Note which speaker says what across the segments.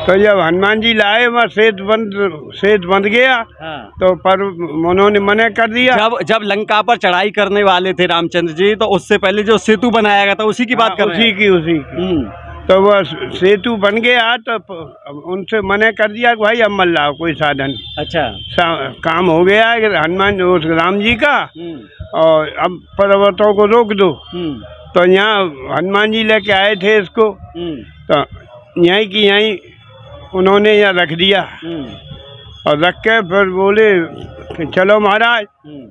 Speaker 1: तो जब हनुमान जी लाए वहाँ सेत बंद गया।
Speaker 2: हाँ।
Speaker 1: तो पर उन्होंने मना कर दिया।
Speaker 2: जब लंका पर चढ़ाई करने वाले थे रामचंद्र जी, तो उससे पहले जो सेतु बनाया गया था उसी की बात कर रहे हैं।
Speaker 1: उसी की। तो वह सेतु बन गया तो उनसे मना कर दिया कि भाई अब मत लाओ कोई साधन।
Speaker 2: अच्छा।
Speaker 1: काम हो गया है हनुमान उस राम जी का, और अब पर्वतों को रोक दो। तो यहाँ हनुमान जी लेके आए थे इसको, तो यहीं की यहीं उन्होंने यहाँ रख दिया। और रख के फिर बोले कि चलो महाराज।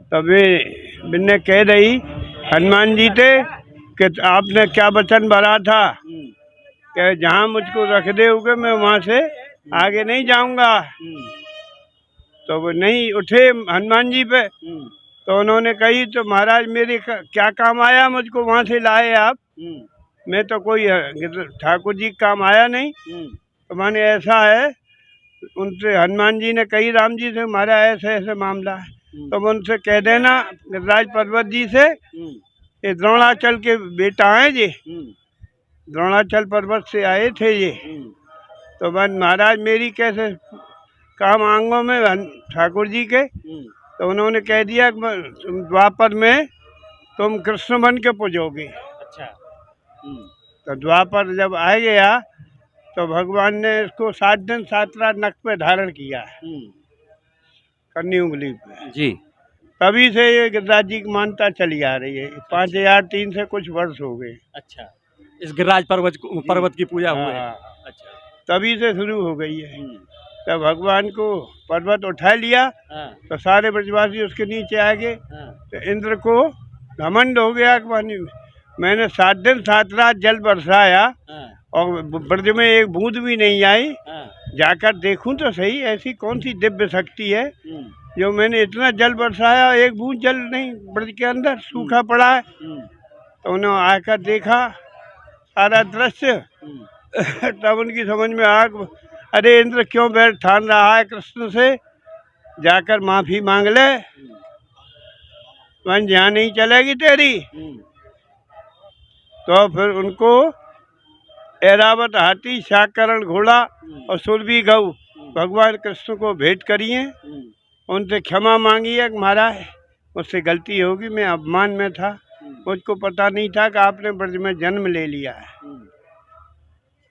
Speaker 1: तो वे कह रही हनुमान जी थे कि आपने क्या वचन भरा था कि जहाँ मुझको रख दोगे मैं वहाँ से आगे नहीं जाऊंगा। तो वो नहीं उठे हनुमान जी पे। तो उन्होंने कही तो महाराज मेरे क्या काम आया, मुझको वहाँ से लाए आप, मैं तो कोई ठाकुर जी का काम आया नहीं। तो माने ऐसा है, उनसे हनुमान जी ने कही राम जी से हमारा ऐसे ऐसे मामला है। तो उनसे कह देना गिरिराज पर्वत जी से, ये द्रोणाचल के बेटा हैं जी, द्रोणाचल पर्वत से आए थे ये। तो महाराज मेरी कैसे काम आंगों में ठाकुर जी के। तो उन्होंने कह दिया द्वापर में तुम कृष्ण बन के पूजोगे।
Speaker 2: अच्छा।
Speaker 1: तो द्वापर जब आ गया तो भगवान ने इसको 7 दिन 7 रात नक पे धारण किया है, कन्नी उंगली पे
Speaker 2: जी। तभी
Speaker 1: से ये गिरिराज जी की मान्यता चली आ रही है। 5003 से कुछ वर्ष हो गए।
Speaker 2: अच्छा, इस गिरिराज पर्वत की पूजा हुई है। अच्छा,
Speaker 1: तभी से शुरू हो गई है। तब भगवान को पर्वत उठा लिया तो सारे ब्रजवासी उसके नीचे आ गए। तो इंद्र को घमंड हो गया कि मैंने 7 दिन 7 रात जल बरसाया और ब्रज में एक बूंद भी नहीं आई। जाकर देखूं तो सही ऐसी कौन सी दिव्य शक्ति है जो मैंने इतना जल बरसाया, एक बूंद जल नहीं ब्रज के अंदर सूखा पड़ा है। तो उन्होंने आकर देखा सारा दृश्य। तब उनकी समझ में आ, अरे इंद्र क्यों बैठ ठान रहा है कृष्ण से, जाकर माफी मांग ले, मन यहाँ नहीं चलेगी तेरी। तो फिर उनको ऐरावत हाथी, शाकरण घोड़ा और सुरभि गऊ भगवान कृष्ण को भेंट करिए। उनसे क्षमा मांगिए कि महाराज मुझसे गलती होगी, मैं अपमान में था, मुझको पता नहीं था कि आपने ब्रज में जन्म ले लिया है।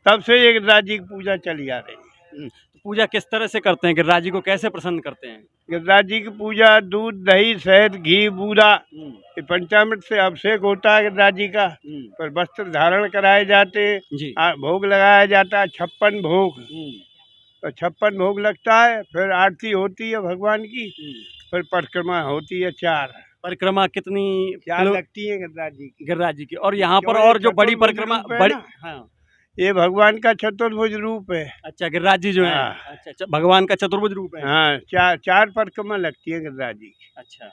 Speaker 1: तब से ये गिरिराज जी की पूजा चली आ रही है।
Speaker 2: तो पूजा किस तरह से करते हैं, गिरिराज जी को कैसे प्रसन्न करते हैं?
Speaker 1: गिरिराज जी की पूजा दूध दही शहद घी बूरा ये पंचामृत से अभिषेक होता है गिरिराज जी का। पर वस्त्र धारण कराए जाते, भोग लगाया जाता है 56 भोग। तो 56 भोग लगता है, फिर आरती होती है भगवान की, फिर परिक्रमा होती है 4।
Speaker 2: परिक्रमा कितनी
Speaker 1: 4 लगती है गिरिराज जी की।
Speaker 2: और यहाँ पर और जो बड़ी परिक्रमा
Speaker 1: ये भगवान का चतुर्भुज रूप है।
Speaker 2: अच्छा, गिरिराज जी जो है। अच्छा, भगवान का चतुर्भुज रूप है।
Speaker 1: हाँ, 4 परिक्रमा लगती है गिरिराज जी की।
Speaker 2: अच्छा,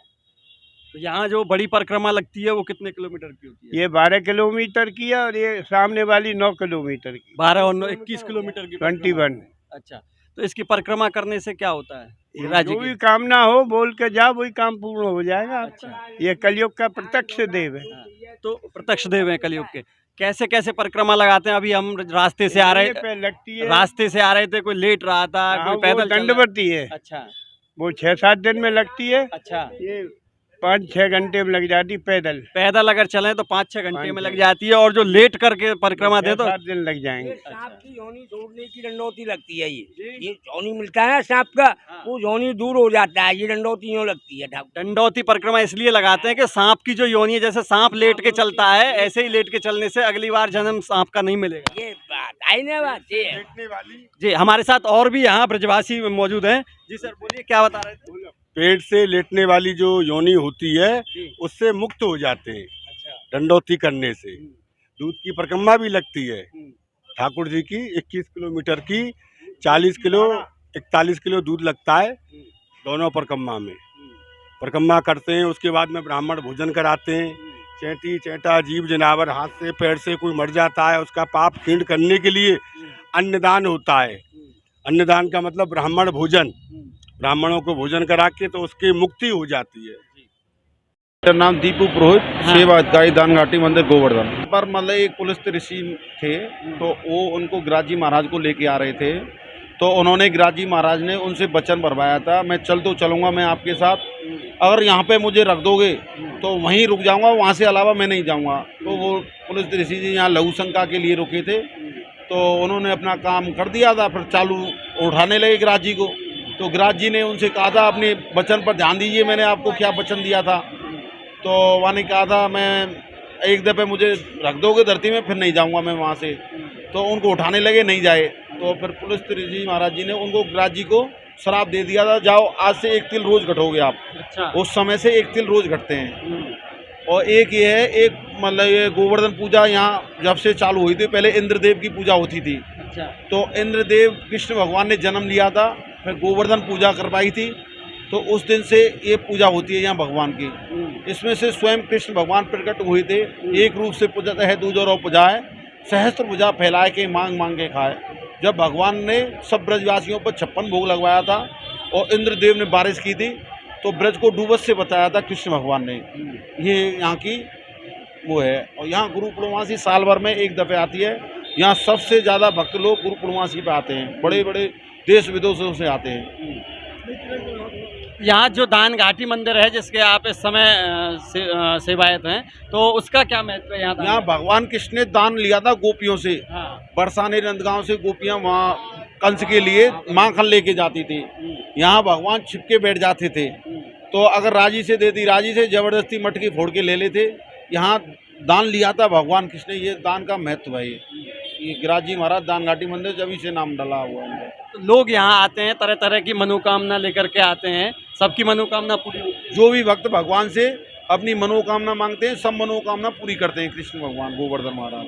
Speaker 2: तो यहाँ जो बड़ी परिक्रमा लगती है वो कितने किलोमीटर की होती है?
Speaker 1: ये 12 किलोमीटर की है और ये सामने वाली 9 किलोमीटर की।
Speaker 2: 12 और 9 21 किलोमीटर की।
Speaker 1: 21।
Speaker 2: अच्छा, तो इसकी परिक्रमा करने से क्या होता है?
Speaker 1: जो भी कामना हो बोल के जाओ, वही काम पूर्ण हो जाएगा। अच्छा, ये कलयुग का प्रत्यक्ष देव है।
Speaker 2: तो प्रत्यक्ष देव है कलयुग के। कैसे कैसे परिक्रमा लगाते हैं? अभी हम रास्ते से आ रहे थे, कोई लेट रहा था, कोई पैदल
Speaker 1: दंडवती है।
Speaker 2: अच्छा,
Speaker 1: वो 6-7 दिन में लगती है।
Speaker 2: अच्छा, ये
Speaker 1: 5-6 घंटे में लग जाती पैदल
Speaker 2: अगर चलें तो 5-6 घंटे में लग जाती है। और जो लेट करके परिक्रमा दे तो
Speaker 1: 7 दिन लग जाएंगे।
Speaker 3: सांप की योनि छोड़ने की दंडौती लगती है। ये योनि मिलता है सांप का, वो योनि दूर हो जाता है, ये दंडौती यूँ लगती है।
Speaker 2: दंडौती परिक्रमा इसलिए लगाते हैं कि सांप की जो योनि है, जैसे सांप लेट के चलता है ऐसे ही लेट के चलने से अगली बार जन्म सांप का नहीं मिलेगा।
Speaker 3: ये बात आई ना, बात ये
Speaker 2: जी। हमारे साथ और भी यहाँ ब्रजवासी मौजूद हैं। जी सर, बोलिए क्या बता रहे थे?
Speaker 4: पेट से लेटने वाली जो योनि होती है उससे मुक्त हो जाते हैं।
Speaker 2: अच्छा।
Speaker 4: दंडौती करने से। दूध की परिक्रमा भी लगती है ठाकुर जी की, 21 किलोमीटर की, 40 किलो 41 किलो दूध लगता है दोनों परिक्रमा में। परिक्रमा करते हैं, उसके बाद में ब्राह्मण भोजन कराते हैं। चैंटी चैंटा जीव जनावर हाथ से पैर से कोई मर जाता है, उसका पाप क्षीण करने के लिए अन्नदान होता है। अन्नदान का मतलब ब्राह्मण भोजन, ब्राह्मणों को भोजन करा के तो उसकी मुक्ति हो जाती है।
Speaker 5: मेरा नाम दीपू पुरोहित। सेवा अधिकारी दान घाटी मंदिर गोवर्धन पर मतलब एक पुलिस ऋषि थे, तो वो उनको गिरिराज जी महाराज को लेके आ रहे थे। तो उन्होंने गिरिराज जी महाराज ने उनसे वचन भरवाया था, मैं चल तो चलूँगा मैं आपके साथ, अगर यहाँ पे मुझे रख दोगे तो वहीं रुक जाऊँगा, वहाँ से अलावा मैं नहीं जाऊँगा। तो वो पुलिस ऋषि जी यहाँ लघु शंका के लिए रुके थे, तो उन्होंने अपना काम कर दिया था। फिर चालू उठाने लगे गिरिराज जी को, तो गिरिराज जी ने उनसे कहा था अपने वचन पर ध्यान दीजिए, मैंने आपको क्या वचन दिया था। तो वहाँ ने कहा था मैं एक दफ़े मुझे रख दोगे धरती में फिर नहीं जाऊँगा मैं वहाँ से। तो उनको उठाने लगे, नहीं जाए। तो फिर पुलिस ऋषि महाराज जी ने उनको गिरिराज जी को श्राप दे दिया था, जाओ आज से 1 तिल रोज घटोगे आप।
Speaker 2: अच्छा।
Speaker 5: उस समय से 1 तिल रोज घटते हैं। और एक ये है, एक मतलब ये गोवर्धन पूजा यहाँ जब से चालू हुई थी, पहले इंद्रदेव की पूजा होती थी।
Speaker 2: अच्छा।
Speaker 5: तो इंद्रदेव कृष्ण भगवान ने जन्म लिया था, फिर गोवर्धन पूजा करवाई थी, तो उस दिन से ये पूजा होती है यहाँ भगवान की। इसमें से स्वयं कृष्ण भगवान प्रकट हुए थे, एक रूप से पूजत है दूजो रो पुजाए, सहस्त्र भुजा फैलाए के मांग मांग के खाए। जब भगवान ने सब ब्रजवासियों पर 56 भोग लगवाया था और इंद्रदेव ने बारिश की थी, तो ब्रज को डूबत से बताया था कृष्ण भगवान ने। ये यहाँ की वो है। और यहाँ गुरु पूर्णमासी साल भर में एक दफ़े आती है। यहाँ सबसे ज़्यादा भक्त लोग गुरु पूर्णमासी पे आते हैं, बड़े बड़े देश विदेशों से आते हैं।
Speaker 2: यहाँ जो दान घाटी मंदिर है जिसके आप इस समय सेवायत हैं, तो उसका क्या महत्व है यहाँ?
Speaker 5: यहाँ भगवान कृष्ण ने दान लिया था गोपियों से।
Speaker 2: हाँ।
Speaker 5: बरसाने नंदगांव से गोपियाँ वहाँ कंस के लिए माखन लेके जाती थी। यहाँ भगवान छिपके बैठ जाते थे, तो अगर राजी से देती, राजी से जबरदस्ती मटकी फोड़ के ले लेते। यहाँ दान लिया था भगवान कृष्ण ने, ये दान का महत्व है। ये गिरिराज जी महाराज दान घाटी मंदिर जब से नाम डला हुआ है।
Speaker 2: तो लोग यहाँ आते हैं, तरह तरह की मनोकामना लेकर के आते हैं, सबकी मनोकामना पूरी होती है।
Speaker 5: जो भी भक्त भगवान से अपनी मनोकामना मांगते हैं, सब मनोकामना पूरी करते हैं कृष्ण भगवान गोवर्धन महाराज।